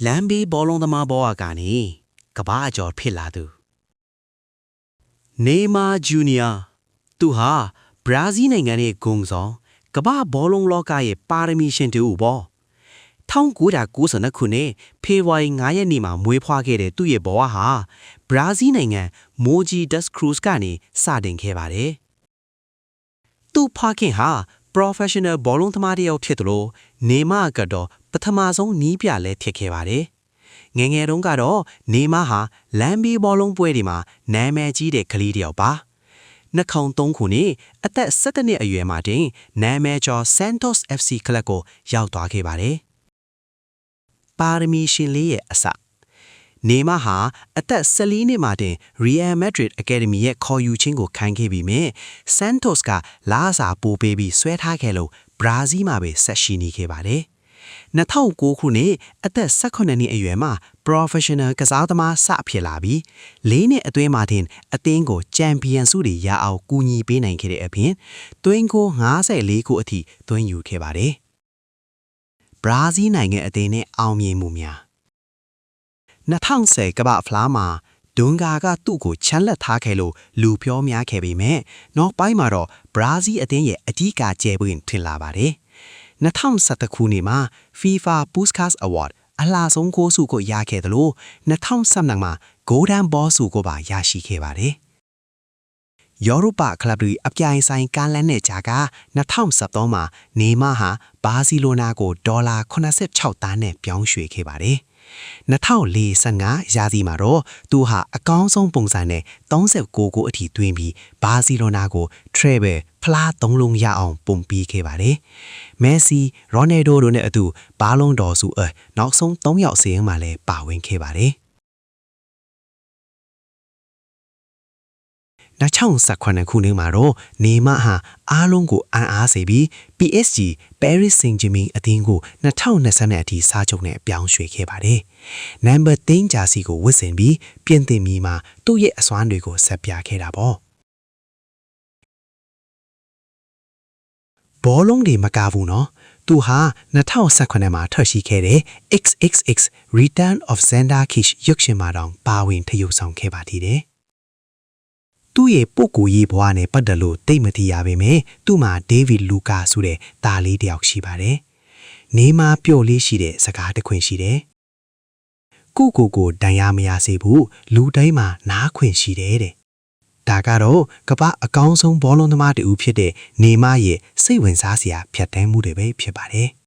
လမ်းဘေးဘောလုံးသမားဘောအကနေကဘာအကျော်ဖြစ်လာသူနေမာဂျူနီယာသူဟာဘရာဇီးနိုင်ငံရဲ့ဂုဏ်ဆောင်ကဘာဘောလုံးလောကရဲ့ပါရမီရှင်တူဘော1992ခုနှစ်ဖေဖော်ဝါရီ9ရက်နေ့မှာမွေးဖွားခဲ့တဲ့သူ့ရဲ့ဘဝဟာဘရာဇီးနိုင်ငံမိုဂျီဒက်စ်ခရူးစ်ကနေစတင်ခဲ့ပါတယ်သူ့ဖခင်ဟာ professional ဘောလုံးသမားတစ်ယောက်ဖြစ်သလိုနေမာကတော့ပထမဆုံးနီးပြလဲဖြစ်ခဲ့ပါတယ်ငယ်ငယ်တုန်းကတော့နေမာဟာလမ်းဘေးဘောလုံးပွဲတွေမှာနာမည်ကြီးတဲ့ကလေးတစ်ယောက်ပါ2003ခုနှစ်အသက်17နှစ်အရွယ်မှာတင်နာမည်ကျော် Santos FC ကလပ်ကိုရောက်သွားခဲ့ပါတယ်ပါရမီရှင်လေးရဲ့အစနေမာဟာအသက်14နှစ်မှာတင် Real Madrid Academy ရဲ့ခေါ်ယူခြင်းကိုခံခဲ့ပြီးမြဲ Santos ကလာစာပို့ပေးပြီးဆွဲထားခဲ့လို့ဘရာဇီးမှာပဲဆက်ရှိနေခဲ့ပါတယ်2009ခုနှစ်အသက်18နှစ်အရွယ်မှာ professional ကစားသမားစဖြစ်လာပြီး၄နှစ်အတွင်းမှာတင်အသင်းကိုချန်ပီယံဆုတွေရအောင်ကူညီပေးနိုင်ခဲ့တဲ့အပြင်သွင်းကို54ခုအထိသွင်းယူခဲ့ပါတယ်ဘရာဇီးနိုင်ငံအသင်းနဲ့အောင်မြင်မှုများ2010ကမ္ဘာဖလားမှာဒွန်ဂါကသူ့ကိုချန်လက်ထားခဲ့လို့လူပြောများခဲ့ပေမဲ့နောက်ပိုင်းမှာတော့ဘရာဇီးအသင်းရဲ့အဓိကကျယ်ပွင့်ထင်လာပါတယ်2011ခုနှစ်မှာ FIFA Puskas Award အလှဆုံးဂိုးဆုကိုရခဲ့တယ်လို့2012မှာ Golden Ball ဆုကိုပါရရှိခဲ့ပါတယ်။ယောရိုပကလပ်တွေအပြိုင်ဆိုင်ကမ်းလှမ်းတဲ့ကြားက2013မှာနေမာဟာဘာစီလိုနာကိုဒေါ်လာ86သန်းနဲ့ပြောင်းရွှေ့ခဲ့ပါတယ်။2045ရာသီမှာတော့သူဟာအကောင်းဆုံးပုံစံနဲ့39ကိုအထိသွင်းပြီးဘာစီလိုနာကို Treble ဖလား3လုံးရအောင်ပုံပြီးခဲ့ပါတယ်။မက်ဆီရိုနယ်ဒိုတို့နဲ့အတူဘာလုံးတော်စုနောက်ဆုံး3ယောက်စီးရင်မှလည်းပါဝင်ခဲ့ပါတယ်။2019ခုနှစ်မှာတော့နေမာဟာအားလုံးကိုအံ့အားစေပြီး PSG Paris Saint-Germain အသင်းကို2020အထိစာချုပ်နဲ့ပြောင်းရွှေ့ခဲ့ပါတယ်။ Number 10ဂျာစီကိုဝတ်ဆင်ပြီးပြင်သစ်မီမှာသူ့ရဲ့အစွမ်းတွေကိုဆက်ပြခဲ့တာပေါ့။ဘောလုံးတွေမကဘူးနော်။သူဟာ2019မှာထွက်ရှိခဲ့တဲ့ XXX Return of Xander Kish ရုပ်ရှင်မှာတောင်ပါဝင်ထရုပ်ဆောင်ခဲ့ပါသေးတယ်။သူ့ရဲ့ပုဂ္ဂိုလ်ရေးဘဝနဲ့ပတ်သက်လို့သိမသိရပေမဲ့သူ့မှာဒေးဗစ်လူကာဆိုတဲ့သားလေးတစ်ယောက်ရှိပါတယ်။နေမာပျော့လေးရှိတဲ့စကားတစ်ခွင်ရှိတယ်။ကိုဒဏ်ရာမရစေဘူးလူတိုင်းမှာနားခွင်ရှိတယ်တဲ့။ဒါကတော့ကမ္ဘာအကောင်းဆုံးဘောလုံးသမားတူဖြစ်တဲ့နေမာရဲ့စိတ်ဝင်စားစရာဖြတ်တန်းမှုတွေပဲဖြစ်ပါတယ်။